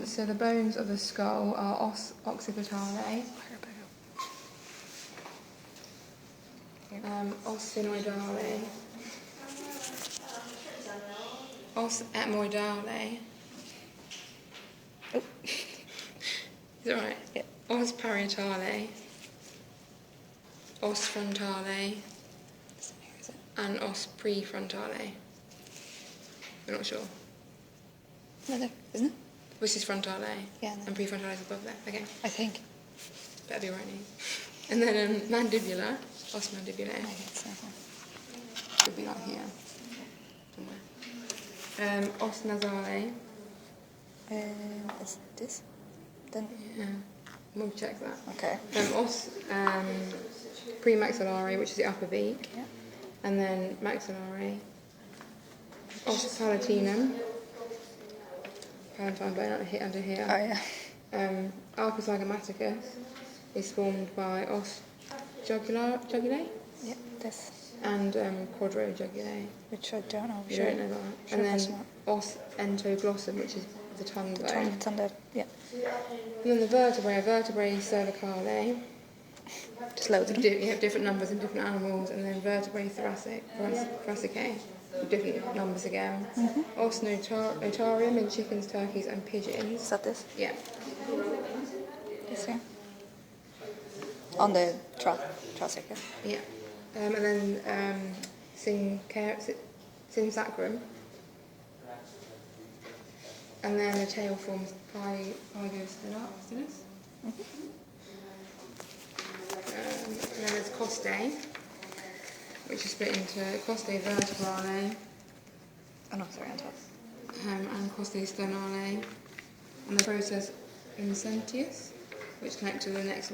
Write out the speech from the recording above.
So the bones of the skull are os occipitale, os sphenoidale, os etmoidale. Oh. Is it right? Yeah. Os parietale, os frontale, and os prefrontale. I'm not sure. No, there, isn't it? Which is frontale? Yeah. No. And prefrontale is above there. Okay. I think. Better be right. And then mandibula, os mandibulae. Okay, it's not one. Should be like here. Somewhere. Os nasale. Is this? Then. Yeah. We'll check that. Okay. Os premaxillare, which is the upper beak. Yeah. And then maxillare. Os palatinum. Palatine bone under here. Oh yeah. Arcus zygomaticus is formed by os jugulae Yep, this. and quadrojugulae. Which I don't know. You don't know that. Sure, And then not. os entoglossum, which is the tongue bone. It's on the, yeah. And then the vertebrae cervicale. Just loads of them. You have different numbers in different animals, and then vertebrae thoracicae, different numbers again. Os notarium in chickens, turkeys, and pigeons. Is that this? Yeah. This here. On the thoracic. Yeah. And then synsacrum. And then the tail forms pygostinus. And then there's costae, which is split into costae vertebrale Oh no, sorry, on top. and costae sternale, and the process incentius, which connect to the next